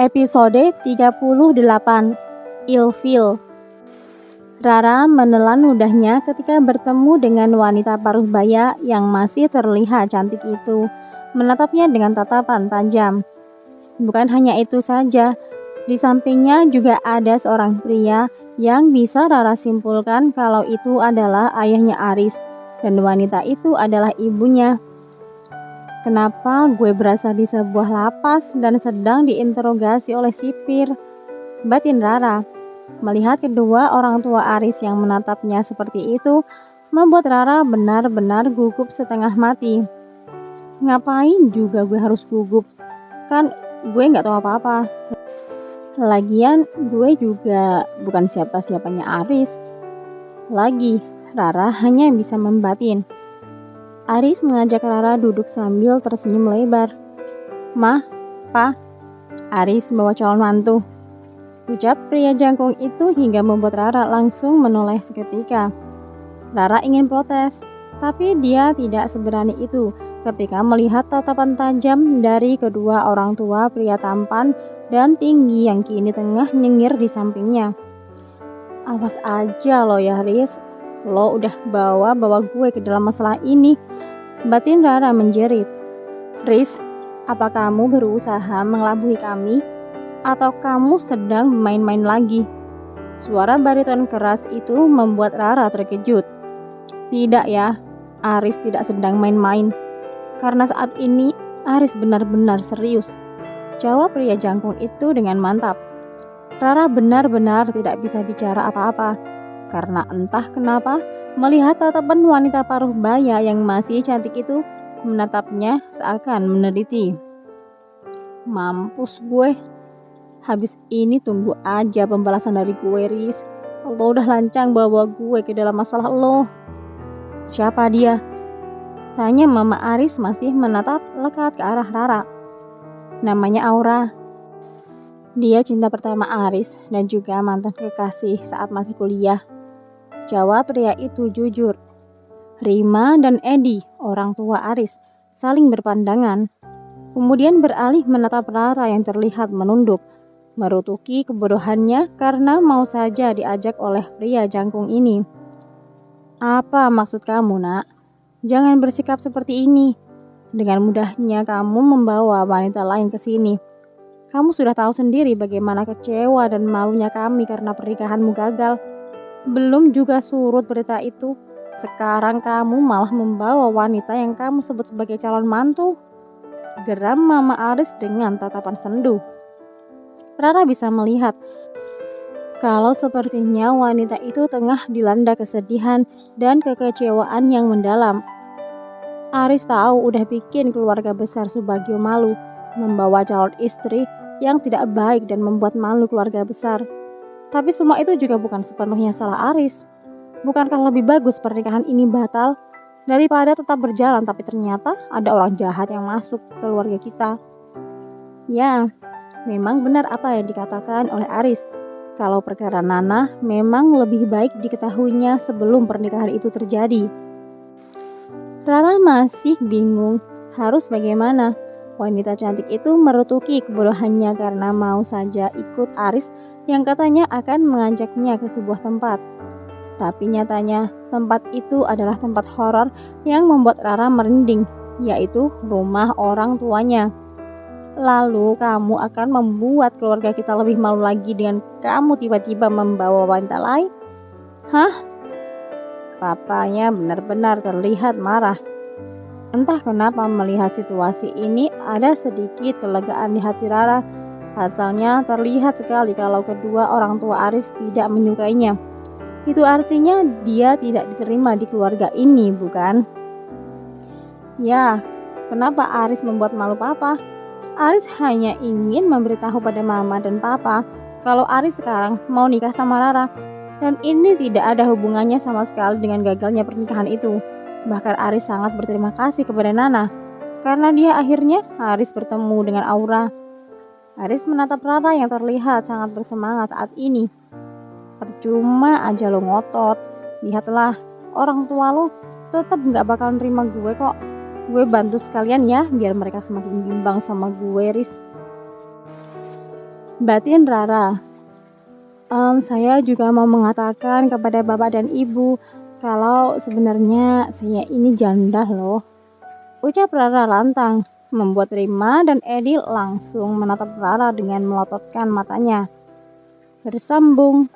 Episode 38, Ilfil. Rara menelan ludahnya ketika bertemu dengan wanita paruh baya yang masih terlihat cantik itu, menatapnya dengan tatapan tajam. Bukan hanya itu saja, di sampingnya juga ada seorang pria yang bisa Rara simpulkan kalau itu adalah ayahnya Aris, dan wanita itu adalah ibunya. Kenapa gue berasa di sebuah lapas dan sedang diinterogasi oleh sipir? Batin Rara. Melihat kedua orang tua Aris yang menatapnya seperti itu, membuat Rara benar-benar gugup setengah mati. Ngapain juga gue harus gugup? Kan gue gak tahu apa-apa. Lagian gue juga bukan siapa-siapanya Aris. Lagi, Rara hanya bisa membatin. Aris mengajak Rara duduk sambil tersenyum lebar. "Mah, Pa, Aris bawa calon mantu," ucap pria jangkung itu hingga membuat Rara langsung menoleh seketika. Rara ingin protes, tapi dia tidak seberani itu ketika melihat tatapan tajam dari kedua orang tua pria tampan dan tinggi yang kini tengah nyengir di sampingnya. "Awas aja lo ya, Riz. Lo udah bawa gue ke dalam masalah ini," batin Rara menjerit. "Riz, apa kamu berusaha mengelabui kami? Atau kamu sedang main-main lagi?" Suara bariton keras itu membuat Rara terkejut. "Tidak ya, Aris tidak sedang main-main. Karena saat ini Aris benar-benar serius," jawab pria jangkung itu dengan mantap. Rara benar-benar tidak bisa bicara apa-apa, karena entah kenapa melihat tatapan wanita paruh baya yang masih cantik itu menatapnya seakan meneliti. "Mampus gue. Habis ini tunggu aja pembalasan dari gue, Riz. Lo udah lancang bawa gue ke dalam masalah lo." "Siapa dia?" tanya Mama Aris masih menatap lekat ke arah Rara. "Namanya Aura. Dia cinta pertama Aris dan juga mantan kekasih saat masih kuliah," jawab pria itu jujur. Rima dan Edi, orang tua Aris, saling berpandangan. Kemudian beralih menatap Rara yang terlihat menunduk, merutuki kebodohannya karena mau saja diajak oleh pria jangkung ini. "Apa maksud kamu, Nak? Jangan bersikap seperti ini. Dengan mudahnya kamu membawa wanita lain ke sini. Kamu sudah tahu sendiri bagaimana kecewa dan malunya kami karena pernikahanmu gagal. Belum juga surut berita itu, sekarang kamu malah membawa wanita yang kamu sebut sebagai calon mantu," geram Mama Aris dengan tatapan sendu. Rara bisa melihat kalau sepertinya wanita itu tengah dilanda kesedihan dan kekecewaan yang mendalam. Aris tahu udah bikin keluarga besar Subagio malu, membawa calon istri yang tidak baik dan membuat malu keluarga besar. Tapi semua itu juga bukan sepenuhnya salah Aris. Bukankah lebih bagus pernikahan ini batal daripada tetap berjalan tapi ternyata ada orang jahat yang masuk ke keluarga kita? Ya, memang benar apa yang dikatakan oleh Aris. Kalau perkara Nana memang lebih baik diketahuinya sebelum pernikahan itu terjadi. Rara masih bingung harus bagaimana. Wanita cantik itu merutuki kebodohannya karena mau saja ikut Aris yang katanya akan mengajaknya ke sebuah tempat. Tapi nyatanya tempat itu adalah tempat horor yang membuat Rara merinding, yaitu rumah orang tuanya. Lalu kamu akan membuat keluarga kita lebih malu lagi dengan kamu tiba-tiba membawa wanita lain? Hah? Papanya benar-benar terlihat marah. Entah kenapa melihat situasi ini ada sedikit kelegaan di hati Rara. Asalnya terlihat sekali kalau kedua orang tua Aris tidak menyukainya. Itu artinya dia tidak diterima di keluarga ini, bukan? Ya, kenapa Aris membuat malu Papa? Aris hanya ingin memberitahu pada Mama dan Papa kalau Aris sekarang mau nikah sama Rara. Dan ini tidak ada hubungannya sama sekali dengan gagalnya pernikahan itu. Bahkan Aris sangat berterima kasih kepada Nana karena dia akhirnya Aris bertemu dengan Aura. Aris menatap Rara yang terlihat sangat bersemangat saat ini. "Percuma aja lo ngotot. Lihatlah, orang tua lo tetap gak bakal nerima gue kok. Gue bantu sekalian ya biar mereka semakin bimbang sama gue, Riz." Batin Rara. Saya juga mau mengatakan kepada Bapak dan Ibu kalau sebenarnya saya ini janda loh, ucap Rara lantang, membuat Rima dan Edi langsung menatap Rara dengan melototkan matanya. Bersambung.